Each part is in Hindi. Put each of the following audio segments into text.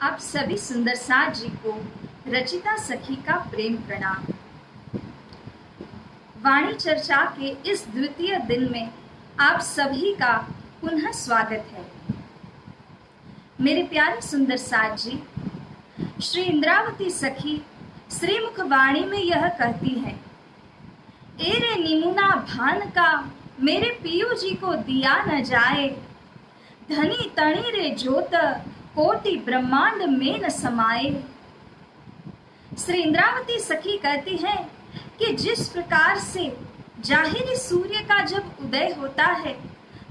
आप सभी सुंदर साथ जी को रचिता सखी का प्रेम प्रणाम। वाणी चर्चा के इस द्वितीय दिन में आप सभी का पुनः स्वागत है। मेरे प्यारे सुंदर साथ जी, श्री इंद्रावती सखी श्रीमुख वाणी में यह कहती हैं, ए रे निमुना भान का मेरे पियू जी को दिया न जाए, धनी तणी रे जोत कोटि ब्रह्मांड में न समाए। श्री इंद्रावती सखी कहती है कि जिस प्रकार से जाहिर सूर्य का जब उदय होता है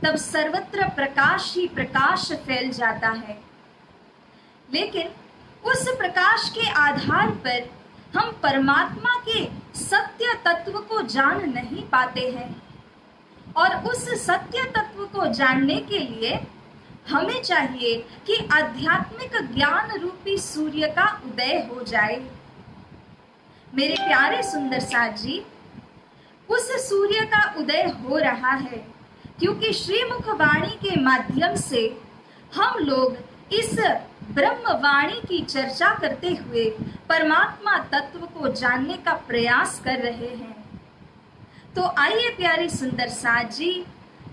तब सर्वत्र प्रकाश ही प्रकाश फैल जाता है, लेकिन उस प्रकाश के आधार पर हम परमात्मा के सत्य तत्व को जान नहीं पाते हैं, और उस सत्य तत्व को जानने के लिए हमें चाहिए कि आध्यात्मिक ज्ञान रूपी सूर्य का उदय हो जाए। मेरे प्यारे सुंदर साथ जी, उस सूर्य का उदय हो रहा है क्योंकि श्रीमुख वाणी के माध्यम से हम लोग इस ब्रह्म वाणी की चर्चा करते हुए परमात्मा तत्व को जानने का प्रयास कर रहे हैं। तो आइए प्यारे सुंदर साथ जी,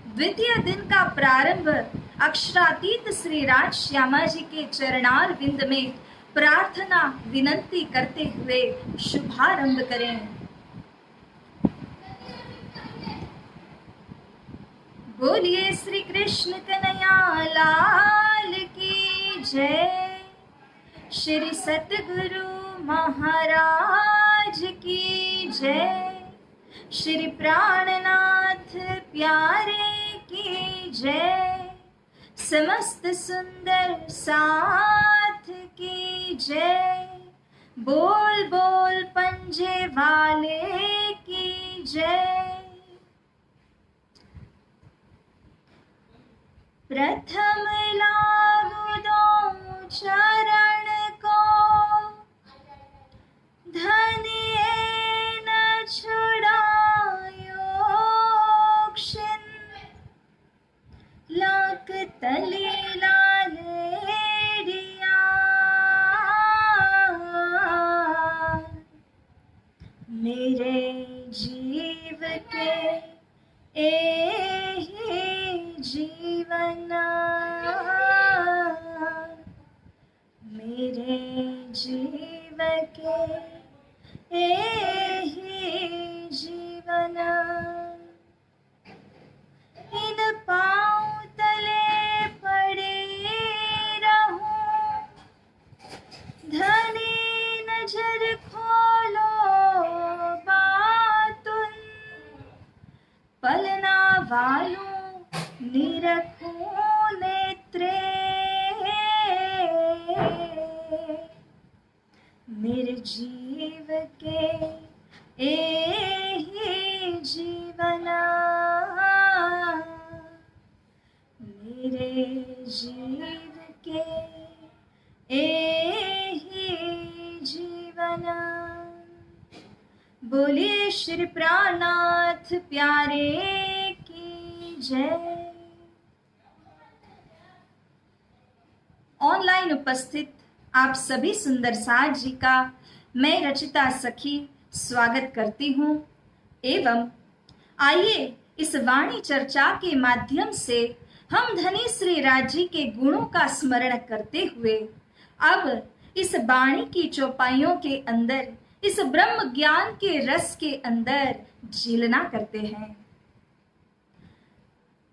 द्वितीय दिन का प्रारंभ अक्षरातीत श्री राज श्यामा जी के चरणार विंद में प्रार्थना विनंती करते हुए शुभारंभ करें। बोलिए श्री कृष्ण कन्हैया लाल की जय, श्री सतगुरु महाराज की जय, श्री प्राणनाथ प्यारे की जय, समस्त सुंदर साथ की जय, बोल बोल पंजे वाले की जय। प्रथम लागू दो चरण को, धनिये न छुड़ायो क्षण, लाख तले लालेड़िया, मेरे जीव के एहि जीवन, मेरे जीव के एहि जीवन। इन पाँव तले पड़े रहूं, धनी नजर खोलो बातुन, पलना वालों निरखूं नेत्रे, मेरे जीव के एहि जीवन, मेरे जीव के एहि जीवन। बोलिए श्री प्राणनाथ प्यारे की जय। ऑनलाइन उपस्थित आप सभी सुंदर साथ जी का मैं रचिता सखी स्वागत करती हूँ, एवं आइए इस वाणी चर्चा के माध्यम से हम धनी श्री राज जी के गुणों का स्मरण करते हुए अब इस वाणी की चौपाइयों के अंदर, इस ब्रह्म ज्ञान के रस के अंदर झीलना करते हैं।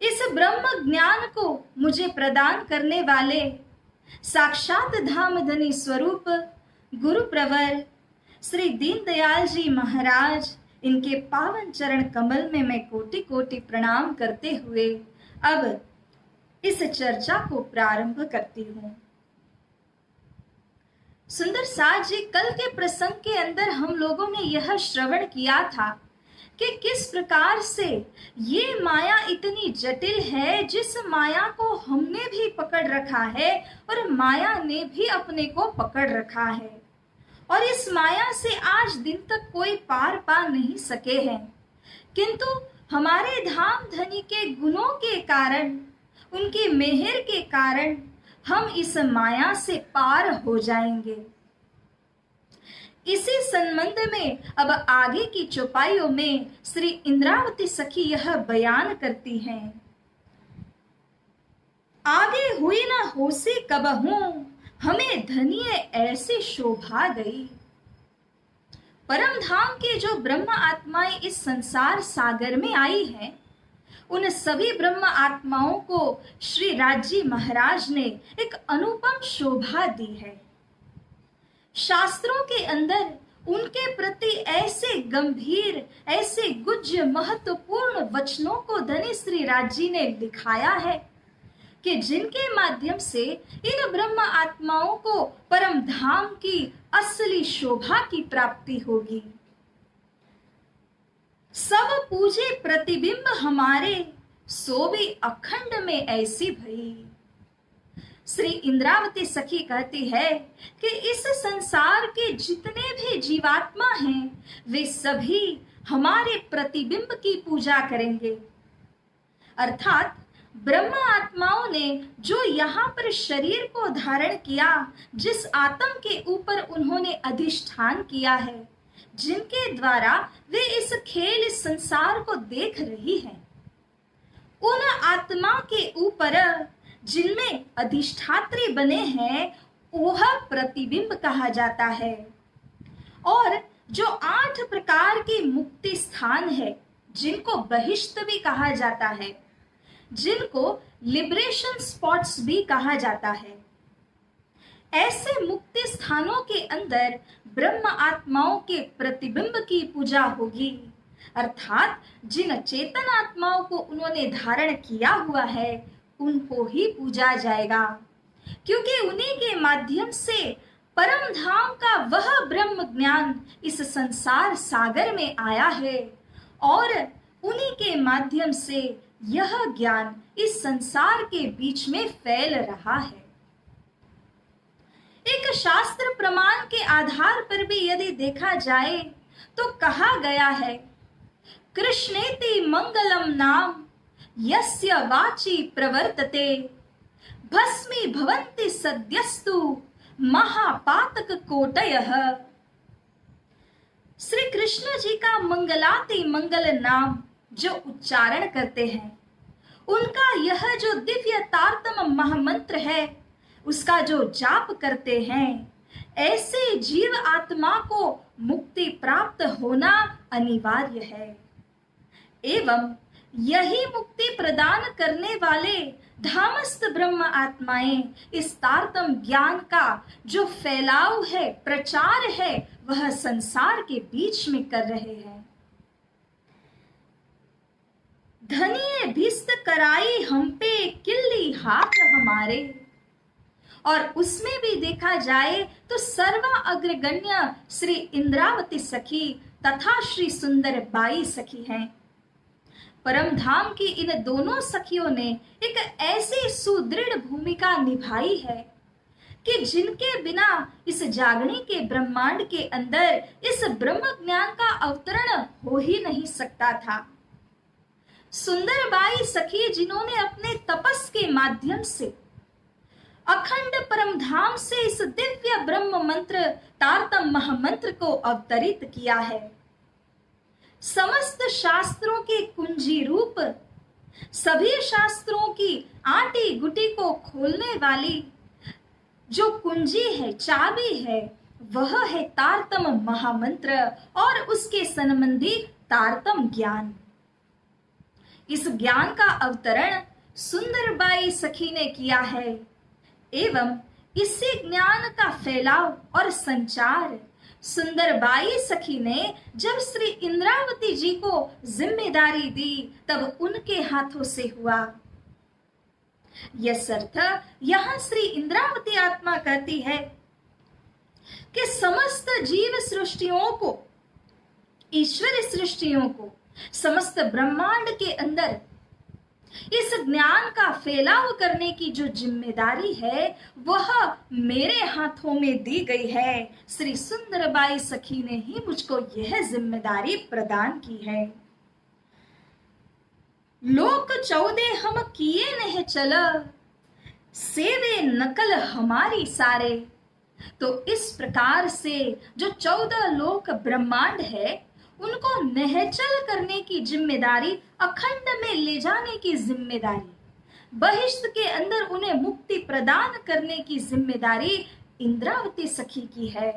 इस ब्रह्म ज्ञान को मुझे प्रदान करने वाले साक्षात धाम धनी स्वरूप गुरु प्रवर श्री दीनदयाल जी महाराज, इनके पावन चरण कमल में मैं कोटि कोटि प्रणाम करते हुए अब इस चर्चा को प्रारंभ करती हूँ। सुंदर साथ जी, कल के प्रसंग के अंदर हम लोगों ने यह श्रवण किया था कि किस प्रकार से ये माया इतनी जटिल है, जिस माया को हमने भी पकड़ रखा है और माया ने भी अपने को पकड़ रखा है, और इस माया से आज दिन तक कोई पार पा नहीं सके हैं। किंतु हमारे धाम धनी के गुणों के कारण, उनकी मेहर के कारण हम इस माया से पार हो जाएंगे। इसी संबंध में अब आगे की चौपाइयों में श्री इंद्रावती सखी यह बयान करती हैं। आगे हुई न होसी कबहूं, हमें धनिये ऐसी शोभा गई। परम धाम के जो ब्रह्म आत्माएं इस संसार सागर में आई हैं, उन सभी ब्रह्म आत्माओं को श्री राजी महाराज ने एक अनुपम शोभा दी है। शास्त्रों के अंदर उनके प्रति ऐसे गंभीर, ऐसे गुज्य महत्वपूर्ण वचनों को धनी श्री राजी ने लिखाया है कि जिनके माध्यम से इन ब्रह्म आत्माओं को परम धाम की असली शोभा की प्राप्ति होगी। सब पूजे प्रतिबिंब हमारे, सो भी अखंड में ऐसी भई। श्री इंद्रावती सखी कहती है कि इस संसार के जितने भी जीवात्मा हैं, वे सभी हमारे प्रतिबिंब की पूजा करेंगे। अर्थात ब्रह्म आत्माओं ने जो यहाँ पर शरीर को धारण किया, जिस आत्म के ऊपर उन्होंने अधिष्ठान किया है, जिनके द्वारा वे इस खेल, इस संसार को देख रही हैं, उन आत्मा के ऊपर जिनमें अधिष्ठात्री बने हैं, वह प्रतिबिंब कहा जाता है। और जो 8 प्रकार की मुक्ति स्थान है, जिनको बहिष्ठ भी कहा जाता है, जिनको लिबरेशन स्पॉट्स भी कहा जाता है, ऐसे मुक्ति स्थानों के अंदर ब्रह्म आत्माओं के प्रतिबिंब की पूजा होगी। अर्थात जिन चेतन आत्माओं को उन्होंने धारण किया हुआ है, उनको ही पूजा जाएगा, क्योंकि उन्हीं के माध्यम से परम धाम का वह ब्रह्म ज्ञान इस संसार सागर में आया है और उन्हीं के माध्यम से यह ज्ञान इस संसार के बीच में फैल रहा है। एक शास्त्र प्रमाण के आधार पर भी यदि देखा जाए तो कहा गया है, कृष्णेति मंगलम नाम यस्य वाची प्रवर्तते, भस्मी भवन्ति सद्यस्तु महापातक कोटयः। श्री कृष्ण जी का मंगलाति मंगल नाम जो उच्चारण करते हैं, उनका यह जो दिव्य तारतम महामंत्र है, उसका जो जाप करते हैं, ऐसे जीव आत्मा को मुक्ति प्राप्त होना अनिवार्य है। एवं यही मुक्ति प्रदान करने वाले धामस्थ ब्रह्म आत्माएं इस तारतम ज्ञान का जो फैलाव है, प्रचार है, वह संसार के बीच में कर रहे हैं। धनिये भिस्त कराई हम पे किल्ली हाथ हमारे। और उसमें भी देखा जाए तो सर्वा अग्रगण्य श्री इंद्रावती सखी तथा श्री सुंदर बाई सखी हैं। परम धाम की इन दोनों सखियों ने एक ऐसी सुदृढ़ भूमिका निभाई है कि जिनके बिना इस जागने के ब्रह्मांड के अंदर इस ब्रह्म ज्ञान का अवतरण हो ही नहीं सकता था। सुंदर बाई सखी जिन्होंने अपने तपस के माध्यम से अखंड परम धाम से इस दिव्य ब्रह्म मंत्र तारतम महामंत्र को अवतरित किया है। समस्त शास्त्रों के कुंजी रूप, सभी शास्त्रों की आटी गुटी को खोलने वाली जो कुंजी है, चाबी है, वह है तारतम महामंत्र और उसके संबंधी तारतम ज्ञान। इस ज्ञान का अवतरण सुंदरबाई सखी ने किया है एवं इसी ज्ञान का फैलाव और संचार सुंदरबाई सखी ने जब श्री इंद्रावती जी को जिम्मेदारी दी, तब उनके हाथों से हुआ। यह अर्थ यहां श्री इंद्रावती आत्मा कहती है कि समस्त जीव सृष्टियों को, ईश्वर सृष्टियों को, समस्त ब्रह्मांड के अंदर इस ज्ञान का फैलाव करने की जो जिम्मेदारी है, वह मेरे हाथों में दी गई है। श्री सुंदरबाई सखी ने ही मुझको यह जिम्मेदारी प्रदान की है। लोक 14 हम किए नहीं चल, सेवे नकल हमारी सारे। तो इस प्रकार से जो 14 लोक ब्रह्मांड है उनको नहचल करने की जिम्मेदारी, अखंड में ले जाने की जिम्मेदारी, बहिष्ठ के अंदर उन्हें मुक्ति प्रदान करने की जिम्मेदारी इंद्रावती सखी की है।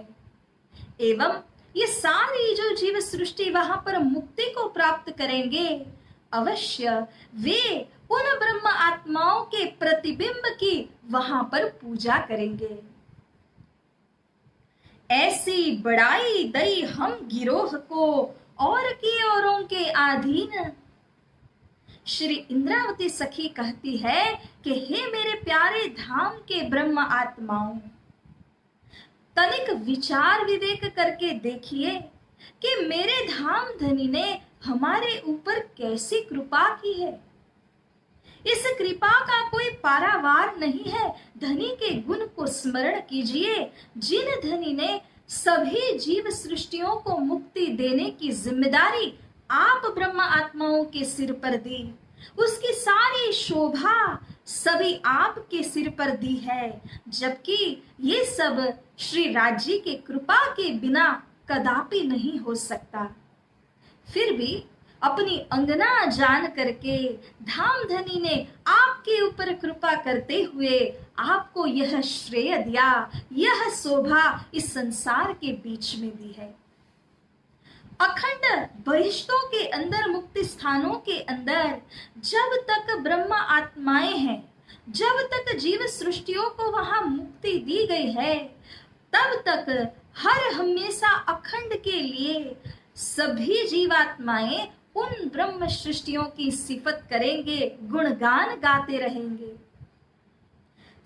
एवं ये सारी जो जीव सृष्टि वहां पर मुक्ति को प्राप्त करेंगे, अवश्य वे उन ब्रह्म आत्माओं के प्रतिबिंब की वहां पर पूजा करेंगे। ऐसी बड़ाई दई हम गिरोह को और की औरों के अधीन। श्री इंद्रावती सखी कहती है कि हे मेरे प्यारे धाम के ब्रह्म आत्माओं, तनिक विचार विवेक करके देखिए कि मेरे धाम धनी ने हमारे ऊपर कैसी कृपा की है। इस कृपा का कोई पारावार नहीं है। धनी के गुण को स्मरण कीजिए, जिन धनी ने सभी जीव सृष्टियों को मुक्ति देने की जिम्मेदारी आप ब्रह्म आत्माओं के सिर पर दी, उसकी सारी शोभा सभी आपके सिर पर दी है, जबकि ये सब श्री राज्य के कृपा के बिना कदापि नहीं हो सकता। फिर भी अपनी अंगना जान करके धाम धनी ने आपके ऊपर कृपा करते हुए आपको यह श्रेय दिया, यह शोभा इस संसार के बीच में दी है। अखंड बहिष्ठों के अंदर, मुक्ति स्थानों के अंदर जब तक ब्रह्म आत्माएं हैं, जब तक जीव सृष्टियों को वहां मुक्ति दी गई है, तब तक हर हमेशा अखंड के लिए सभी जीवात्माएं उन ब्रह्म सृष्टियों की सिफत करेंगे, गुणगान गाते रहेंगे।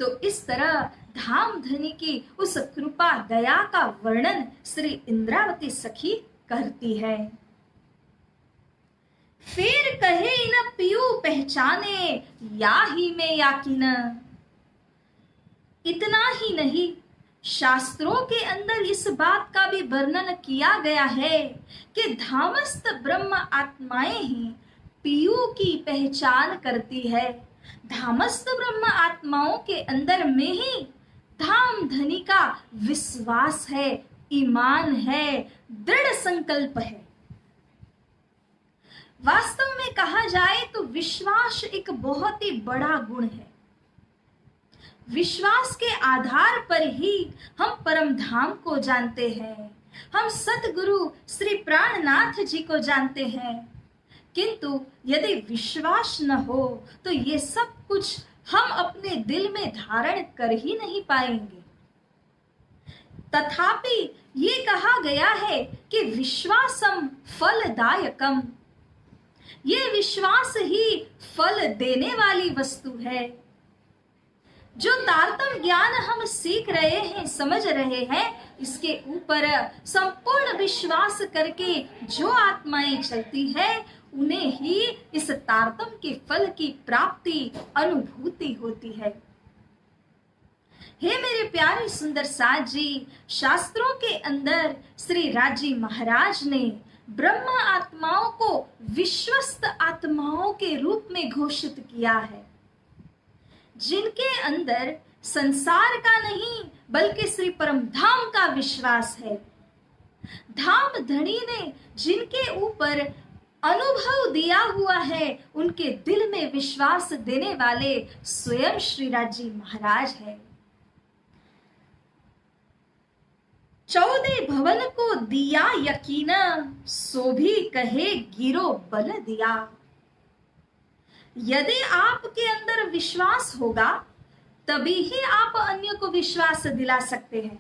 तो इस तरह धाम धनी की उस कृपा दया का वर्णन श्री इंद्रावती सखी करती है। फिर कहे न पियू पहचाने या ही में याकीन। इतना ही नहीं, शास्त्रों के अंदर इस बात का भी वर्णन किया गया है कि धामस्थ ब्रह्म आत्माएं ही पीयू की पहचान करती है। धामस्थ ब्रह्म आत्माओं के अंदर में ही धाम धनी का विश्वास है, ईमान है, दृढ़ संकल्प है। वास्तव में कहा जाए तो विश्वास एक बहुत ही बड़ा गुण है। विश्वास के आधार पर ही हम परम धाम को जानते हैं, हम सतगुरु श्री प्राणनाथ जी को जानते हैं। किंतु यदि विश्वास न हो तो ये सब कुछ हम अपने दिल में धारण कर ही नहीं पाएंगे। तथापि ये कहा गया है कि विश्वासम फलदायकम, ये विश्वास ही फल देने वाली वस्तु है। जो तारतम्य ज्ञान हम सीख रहे हैं, समझ रहे हैं, इसके ऊपर संपूर्ण विश्वास करके जो आत्माएं चलती है उन्हें ही इस तारतम्य के फल की प्राप्ति, अनुभूति होती है। हे मेरे प्यारे सुंदर साथ जी, शास्त्रों के अंदर श्री राजी महाराज ने ब्रह्म आत्माओं को विश्वस्त आत्माओं के रूप में घोषित किया है, जिनके अंदर संसार का नहीं बल्कि श्री परम धाम का विश्वास है। धाम धनी ने जिनके ऊपर अनुभव दिया हुआ है, उनके दिल में विश्वास देने वाले स्वयं श्री राजी महाराज है। 14 भवन को दिया यकीन, सो भी कहे गिरो बल दिया। यदि आपके अंदर विश्वास होगा तभी ही आप अन्य को विश्वास दिला सकते हैं।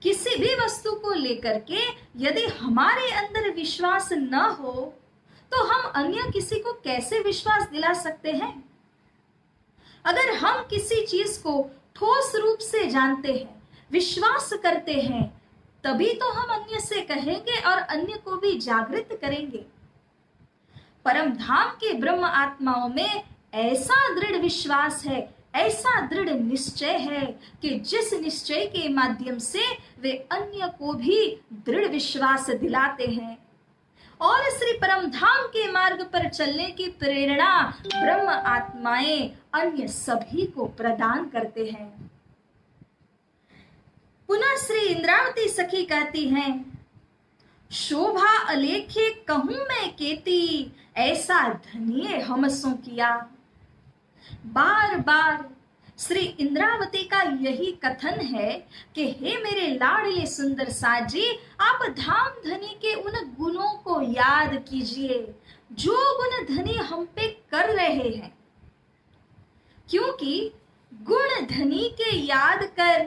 किसी भी वस्तु को लेकर के यदि हमारे अंदर विश्वास न हो तो हम अन्य किसी को कैसे विश्वास दिला सकते हैं। अगर हम किसी चीज को ठोस रूप से जानते हैं, विश्वास करते हैं, तभी तो हम अन्य से कहेंगे और अन्य को भी जागृत करेंगे। परम धाम के ब्रह्म आत्माओं में ऐसा दृढ़ विश्वास है, ऐसा दृढ़ निश्चय है कि जिस निश्चय के माध्यम से वे अन्य को भी दृढ़ विश्वास दिलाते हैं। और श्री परम धाम के मार्ग पर चलने की प्रेरणा ब्रह्म आत्माएं अन्य सभी को प्रदान करते हैं। पुनः श्री इंद्रावती सखी कहती हैं, शोभा अलेख्य कहूं मैं केती, ऐसा धनिये हम सो किया। बार बार श्री इंद्रावती का यही कथन है कि हे मेरे लाडले सुंदर साज जी, आप धाम धनी के उन गुणों को याद कीजिए जो गुण धनी हम पे कर रहे हैं, क्योंकि गुण धनी के याद कर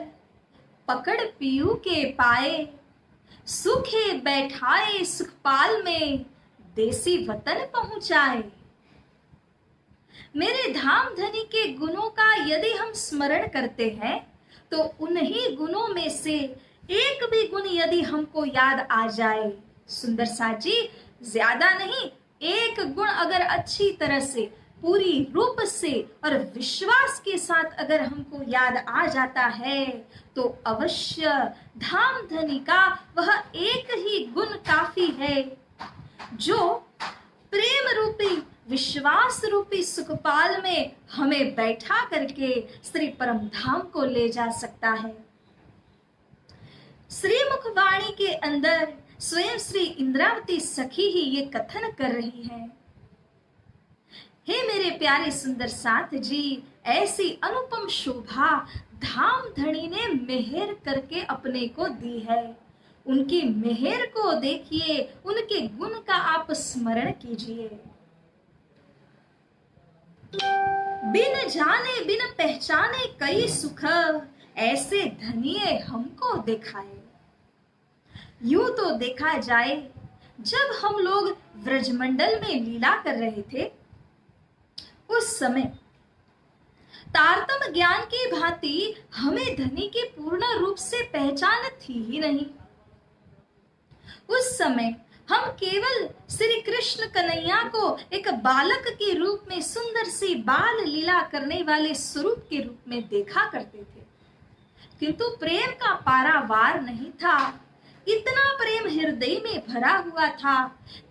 पकड़ पीयू के पाए, सुखे बैठाए सुखपाल में देसी वतन पहुंचाए। मेरे धाम धनी के गुणों का यदि हम स्मरण करते हैं तो उन्हीं गुणों में से एक भी गुण यदि हमको याद आ जाए, सुंदर साज जी ज्यादा नहीं, एक गुण अगर अच्छी तरह से पूरी रूप से और विश्वास के साथ अगर हमको याद आ जाता है तो अवश्य धाम धनी का वह एक ही गुण काफी है जो प्रेम रूपी विश्वास रूपी सुखपाल में हमें बैठा करके श्री परम धाम को ले जा सकता है। श्री मुखवाणी के अंदर स्वयं श्री इंद्रावती सखी ही ये कथन कर रही है, हे मेरे प्यारे सुंदर साथ जी, ऐसी अनुपम शोभा धाम धनी ने मेहर करके अपने को दी है। उनकी मेहर को देखिए, उनके गुण का आप स्मरण कीजिए। बिन जाने बिन पहचाने कई सुख, ऐसे धनिये हमको दिखाए। यूं तो देखा जाए, जब हम लोग व्रजमंडल में लीला कर रहे थे उस समय तारतम ज्ञान की भांति हमें धनी की पूर्ण रूप से पहचान थी ही नहीं। उस समय हम केवल श्री कृष्ण कन्हैया को एक बालक के रूप में सुंदर सी बाल लीला करने वाले स्वरूप के रूप में देखा करते थे, किंतु प्रेम का पारावार नहीं था। इतना प्रेम हृदय में भरा हुआ था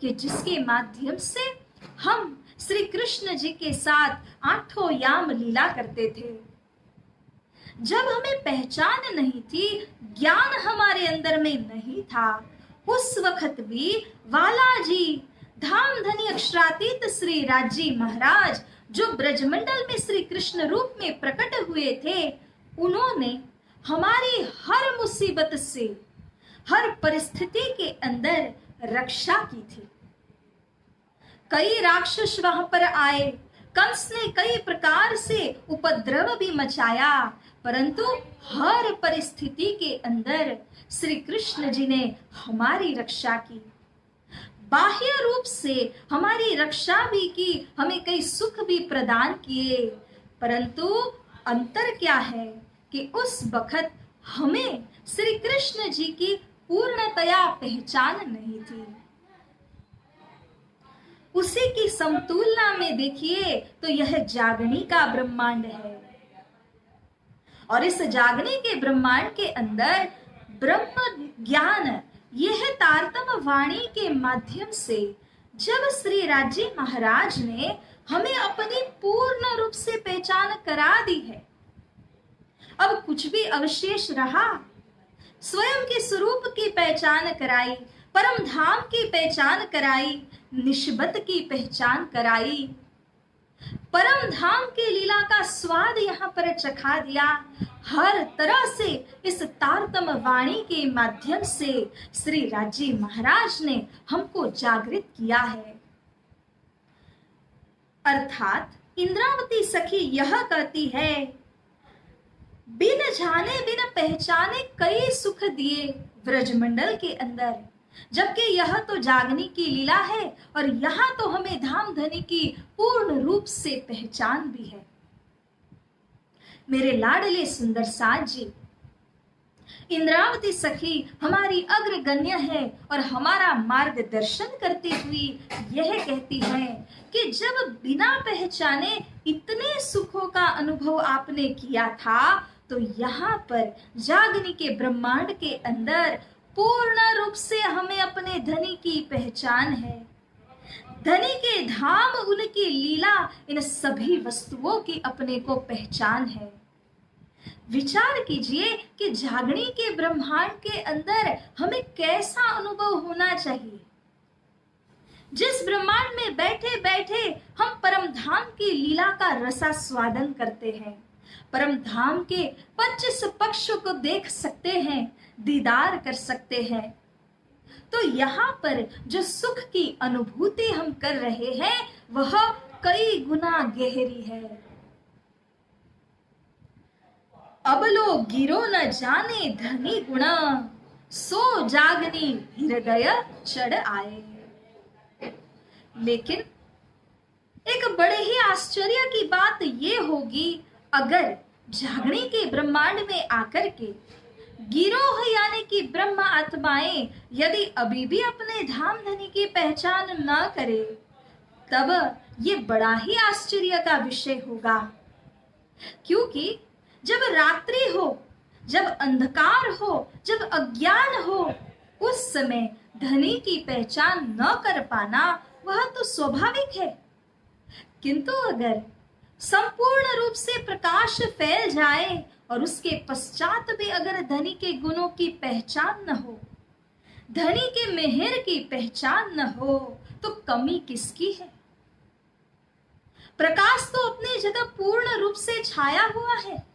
कि जिसके माध्यम से हम श्री कृष्ण जी के साथ आठों याम लीला करते थे। जब हमें पहचान नहीं थी, ज्ञान हमारे अंदर में नहीं था, उस वक्त भी वालाजी धाम धनी अक्षरातीत श्री राजी महाराज जो ब्रजमंडल में श्री कृष्ण रूप में प्रकट हुए थे, उन्होंने हमारी हर मुसीबत से, हर परिस्थिति के अंदर रक्षा की थी। कई राक्षस वहां पर आए, कंस ने कई प्रकार से उपद्रव भी मचाया, परंतु हर परिस्थिति के अंदर श्री कृष्ण जी ने हमारी रक्षा की। बाह्य रूप से हमारी रक्षा भी की, हमें कई सुख भी प्रदान किए, परंतु अंतर क्या है कि उस वक्त हमें श्री कृष्ण जी की पूर्णतया पहचान नहीं थी। उसी की समतुलना में देखिए तो यह जागनी का ब्रह्मांड है, और इस जागने के ब्रह्मांड के अंदर ब्रह्म ज्ञान यह तारतम वाणी के माध्यम से जब श्री राजी महाराज ने हमें अपनी पूर्ण रूप से पहचान करा दी है, अब कुछ भी अवशेष रहा? स्वयं के स्वरूप की पहचान कराई, परम धाम की पहचान कराई, निष्बत की पहचान कराई, परम धाम की लीला का स्वाद यहाँ पर चखा दिया। हर तरह से इस तारतम वाणी के माध्यम से श्री राजी महाराज ने हमको जागृत किया है। अर्थात इंद्रावती सखी यह कहती है, बिन जाने बिन पहचाने कई सुख दिए व्रजमंडल के अंदर, जबकि यह तो जागनी की लीला है और यहाँ तो हमें धाम धनी की पूर्ण रूप से पहचान भी है। मेरे लाडले सुंदर साज जी, इंद्रावती सखी हमारी अग्रगण्य है और हमारा मार्गदर्शन करती हुई यह कहती है कि जब बिना पहचाने इतने सुखों का अनुभव आपने किया था, तो यहाँ पर जागनी के ब्रह्मांड के अंदर पूर्ण रूप से हमें अपने धनी की पहचान है। धनी के धाम, उनकी लीला, इन सभी वस्तुओं की अपने को पहचान है। विचार कीजिए कि जागणी के ब्रह्मांड के अंदर हमें कैसा अनुभव होना चाहिए। जिस ब्रह्मांड में बैठे बैठे हम परम धाम की लीला का रसास्वादन करते हैं, परम धाम के 25 पक्ष को देख सकते हैं, दीदार कर सकते हैं, तो यहाँ पर जो सुख की अनुभूति हम कर रहे हैं वह कई गुना गहरी है। अब लो गिरो न जाने धनी गुणा, सो जागनी हृदय चढ़ आए। लेकिन एक बड़े ही आश्चर्य की बात ये होगी, अगर जागणी के ब्रह्मांड में आकर के गिरोह यानी कि ब्रह्म आत्माएं यदि अभी भी अपने धाम धनी की पहचान न करे, तब ये बड़ा ही आश्चर्य का विषय होगा। क्योंकि जब रात्रि हो, जब अंधकार हो, जब अज्ञान हो, उस समय धनी की पहचान न कर पाना वह तो स्वाभाविक है। किंतु अगर संपूर्ण रूप से प्रकाश फैल जाए और उसके पश्चात भी अगर धनी के गुणों की पहचान न हो, धनी के मेहर की पहचान न हो, तो कमी किसकी है? प्रकाश तो अपनी जगह पूर्ण रूप से छाया हुआ है।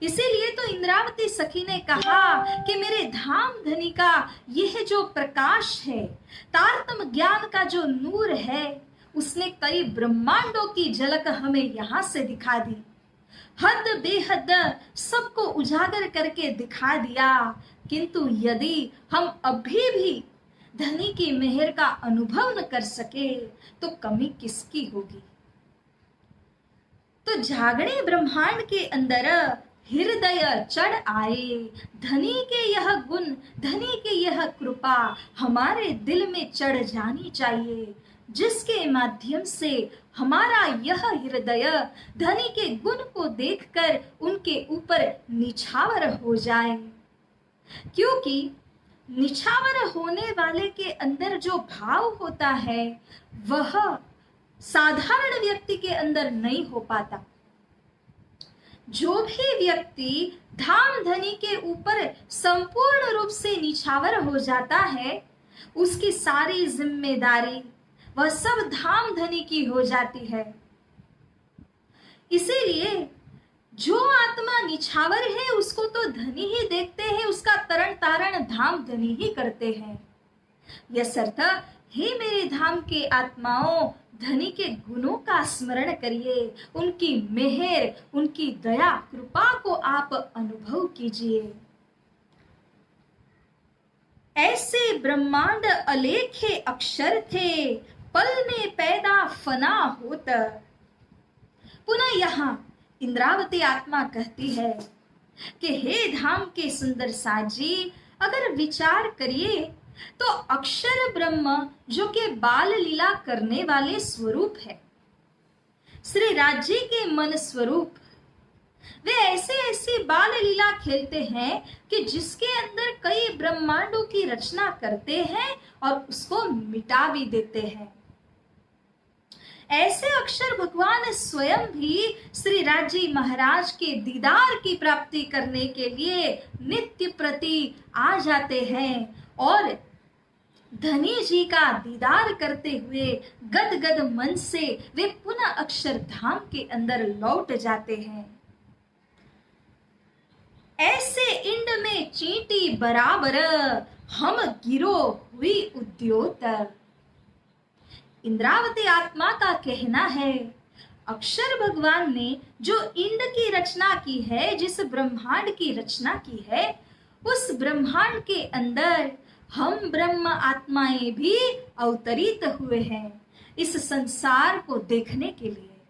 इसीलिए तो इंद्रावती सखी ने कहा कि मेरे धाम धनी का यह जो प्रकाश है, तारतम ज्ञान का जो नूर है, उसने कई ब्रह्मांडों की झलक हमें यहाँ से दिखा दी, हद बेहद सबको उजागर करके दिखा दिया। किंतु यदि हम अभी भी धनी की मेहर का अनुभव न कर सके तो कमी किसकी होगी? तो जागणे ब्रह्मांड के अंदर हृदय चढ़ आए। धनी के यह गुण, धनी के यह कृपा हमारे दिल में चढ़ जानी चाहिए, जिसके माध्यम से हमारा यह हृदय धनी के गुण को देखकर उनके ऊपर निछावर हो जाए। क्योंकि निछावर होने वाले के अंदर जो भाव होता है वह साधारण व्यक्ति के अंदर नहीं हो पाता। जो भी व्यक्ति धाम धनी के ऊपर संपूर्ण रूप से निछावर हो जाता है, उसकी सारी जिम्मेदारी वह सब धाम धनी की हो जाती है। इसीलिए जो आत्मा निछावर है उसको तो धनी ही देखते हैं, उसका तरण तारण धाम धनी ही करते हैं। यसर्थ हे मेरे धाम के आत्माओं, धनी के गुणों का स्मरण करिए, उनकी मेहर, उनकी दया कृपा को आप अनुभव कीजिए। ऐसे ब्रह्मांड अलेखे अक्षर थे, पल में पैदा फना होता। पुनः यहाँ इंद्रावती आत्मा कहती है कि हे धाम के सुंदर साजी, अगर विचार करिए तो अक्षर ब्रह्म जो कि बाल लीला करने वाले स्वरूप है, श्री राज्य के मन स्वरूप, वे ऐसे ऐसी बाल लीला खेलते हैं कि जिसके अंदर कई ब्रह्मांडों की रचना करते हैं और उसको मिटा भी देते हैं। ऐसे अक्षर भगवान स्वयं भी श्री राज्य महाराज के दीदार की प्राप्ति करने के लिए नित्य प्रति आ जाते हैं और धनी जी का दीदार करते हुए गदगद मन से वे पुनः अक्षरधाम के अंदर लौट जाते हैं। ऐसे इंड में चींटी बराबर, हम गिरो हुई उद्योतर। इंद्रावती आत्मा का कहना है, अक्षर भगवान ने जो इंड की रचना की है, जिस ब्रह्मांड की रचना की है, उस ब्रह्मांड के अंदर हम ब्रह्म आत्माएं भी अवतरित हुए हैं इस संसार को देखने के लिए।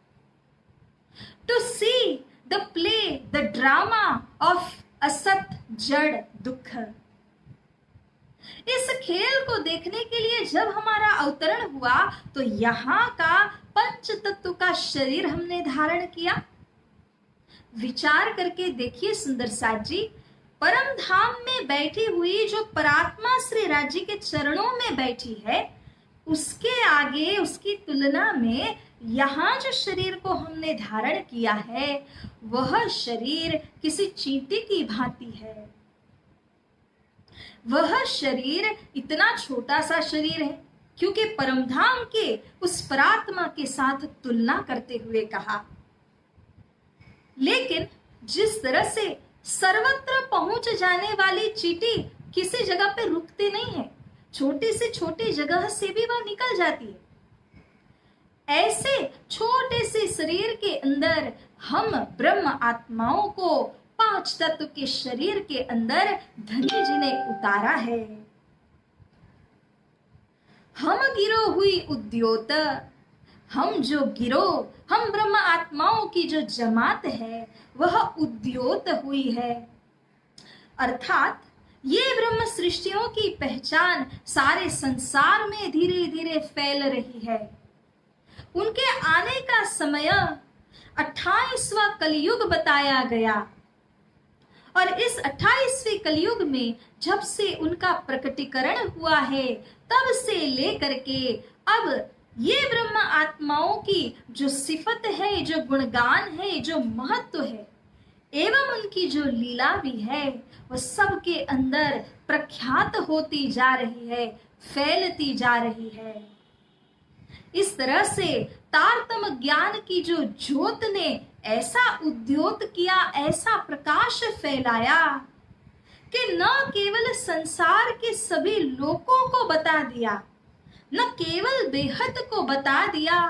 To see the play, the drama of असत जड़ दुख। इस खेल को देखने के लिए जब हमारा अवतरण हुआ तो यहाँ का पंच तत्व का शरीर हमने धारण किया। विचार करके देखिए सुंदर साथ जी, परम धाम में बैठी हुई जो परात्मा श्री राज्य के चरणों में बैठी है, उसके आगे, उसकी तुलना में यहाँ जो शरीर को हमने धारण किया है वह शरीर किसी चींटी की भांति है। वह शरीर इतना छोटा सा शरीर है क्योंकि परमधाम के उस परात्मा के साथ तुलना करते हुए कहा। लेकिन जिस तरह से सर्वत्र पहुंच जाने वाली चींटी किसी जगह पे रुकती नहीं है, छोटी से छोटी जगह से भी वह निकल जाती है, ऐसे छोटे से शरीर के अंदर हम ब्रह्म आत्माओं को 5 तत्व के शरीर के अंदर धनी जी ने उतारा है। हम गिरो हुई उद्योत, हम जो गिरो, हम ब्रह्म आत्माओं की जो जमात है वह उद्योत हुई है। अर्थात ये ब्रह्म सृष्टियों की पहचान सारे संसार में धीरे धीरे फैल रही है। उनके आने का समय 28वां कलयुग बताया गया और इस 28वें कलयुग में जब से उनका प्रकटीकरण हुआ है तब से लेकर के अब ये ब्रह्म आत्माओं की जो सिफत है, जो गुणगान है, जो महत्व है एवं उनकी जो लीला भी है वह सबके अंदर प्रख्यात होती जा रही है, फैलती जा रही है। इस तरह से तारतम ज्ञान की जो ज्योत ने ऐसा उद्योत किया, ऐसा प्रकाश फैलाया कि न केवल संसार के सभी लोगों को बता दिया, न केवल बेहद को बता दिया,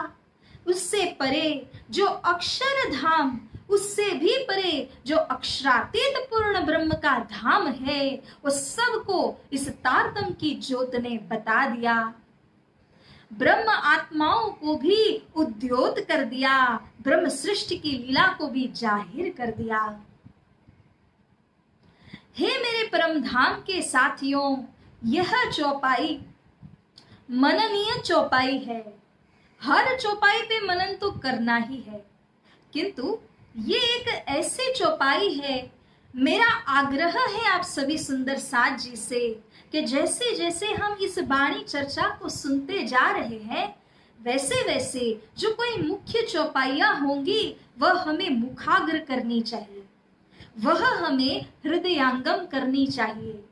उससे परे जो अक्षर धाम, उससे भी परे जो अक्षरातीत पूर्ण ब्रह्म का धाम है, वो सबको इस तारतम की ज्योत ने बता दिया। ब्रह्म आत्माओं को भी उद्योत कर दिया, ब्रह्म सृष्टि की लीला को भी जाहिर कर दिया। हे मेरे परम धाम के साथियों, यह चौपाई मननीय चौपाई है। हर चौपाई पे मनन तो करना ही है, किंतु ये एक ऐसी चौपाई है, मेरा आग्रह है आप सभी सुंदर साथ जी से कि जैसे जैसे हम इस वाणी चर्चा को सुनते जा रहे हैं वैसे वैसे जो कोई मुख्य चौपाइयां होंगी वह हमें मुखाग्र करनी चाहिए, वह हमें हृदयांगम करनी चाहिए,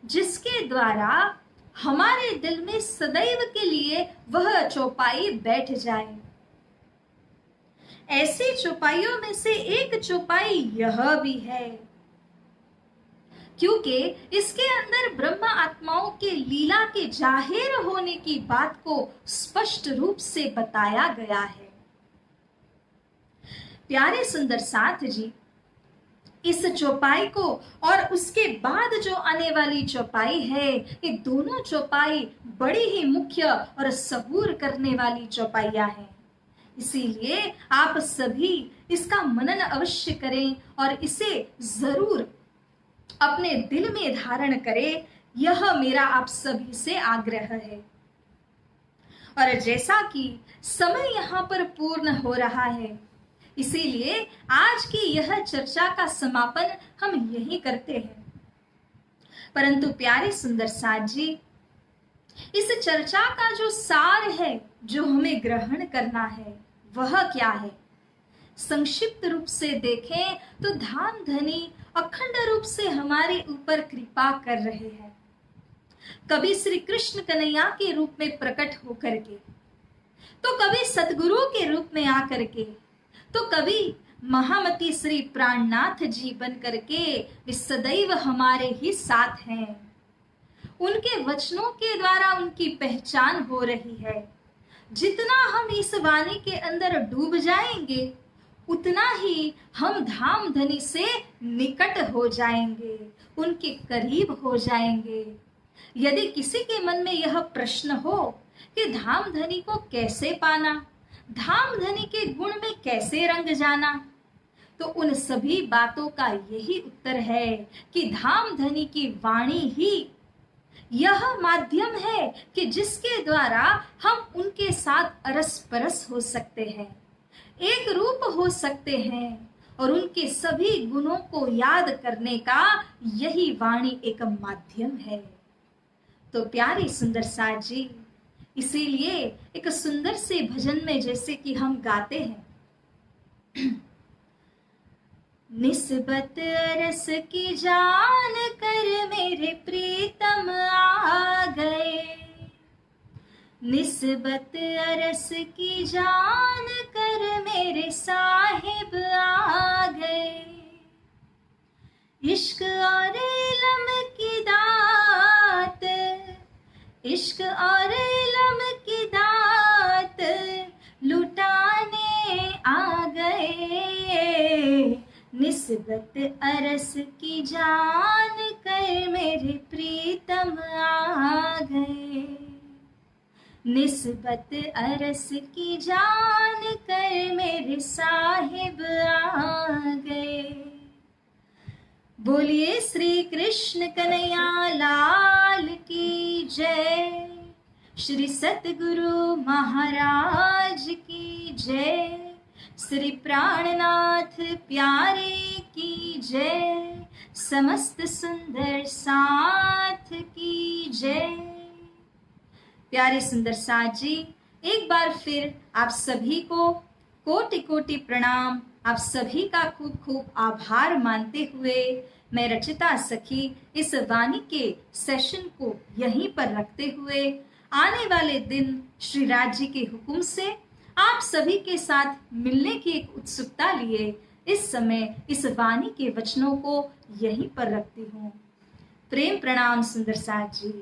जिसके द्वारा हमारे दिल में सदैव के लिए वह चौपाई बैठ जाए। ऐसी चौपाइयों में से एक चौपाई यह भी है, क्योंकि इसके अंदर ब्रह्म आत्माओं के लीला के जाहिर होने की बात को स्पष्ट रूप से बताया गया है। प्यारे सुंदर साथ जी, इस चौपाई को और उसके बाद जो आने वाली चौपाई है, ये दोनों चौपाई बड़ी ही मुख्य और सबूर करने वाली चौपाइयां हैं। इसीलिए आप सभी इसका मनन अवश्य करें और इसे जरूर अपने दिल में धारण करें, यह मेरा आप सभी से आग्रह है। और जैसा कि समय यहाँ पर पूर्ण हो रहा है, इसीलिए आज की यह चर्चा का समापन हम यही करते हैं। परंतु प्यारे सुंदर साथ जी, इस चर्चा का जो सार है, जो हमें ग्रहण करना है, वह क्या है? संक्षिप्त रूप से देखें तो धाम धनी अखंड रूप से हमारे ऊपर कृपा कर रहे हैं। कभी श्री कृष्ण कन्हैया के रूप में प्रकट होकर के, तो कभी सतगुरु के रूप में आकर के, तो कभी महामती श्री प्राणनाथ जी बन करके वे सदैव हमारे ही साथ हैं। उनके वचनों के द्वारा उनकी पहचान हो रही है। जितना हम इस वाणी के अंदर डूब जाएंगे उतना ही हम धाम धनी से निकट हो जाएंगे, उनके करीब हो जाएंगे। यदि किसी के मन में यह प्रश्न हो कि धाम धनी को कैसे पाना, धाम धनी के गुण में कैसे रंग जाना, तो उन सभी बातों का यही उत्तर है कि धाम धनी की वाणी ही यह माध्यम है कि जिसके द्वारा हम उनके साथ अरस परस हो सकते हैं, एक रूप हो सकते हैं, और उनके सभी गुणों को याद करने का यही वाणी एक माध्यम है। तो प्यारे सुंदर साज जी, इसीलिए एक सुंदर से भजन में जैसे कि हम गाते हैं, निस्बत अरस की जान कर मेरे प्रीतम आ गए, निस्बत अरस की जान कर मेरे साहिब आ गए, इश्क और इल्म की दात, इश्क और इल्म की दात लुटाने आ गए, निस्बत अरस की जान कर मेरे प्रीतम आ गए, निस्बत अरस की जान कर मेरे साहिब आ गए। बोलिए श्री कृष्ण कन्हैया लाल की जय, श्री सतगुरु महाराज की जय, श्री प्राणनाथ प्यारे की जय, समस्त सुंदर साथ की जय। प्यारे सुंदर साथ जी, एक बार फिर आप सभी को कोटि कोटि प्रणाम, आप सभी का खूब खूब आभार मानते हुए मैं रचिता सखी इस वाणी के सेशन को यहीं पर रखते हुए आने वाले दिन श्री राज जी के हुक्म से आप सभी के साथ मिलने की एक उत्सुकता लिए इस समय इस वाणी के वचनों को यहीं पर रखती हूँ। प्रेम प्रणाम सुंदर साथ जी।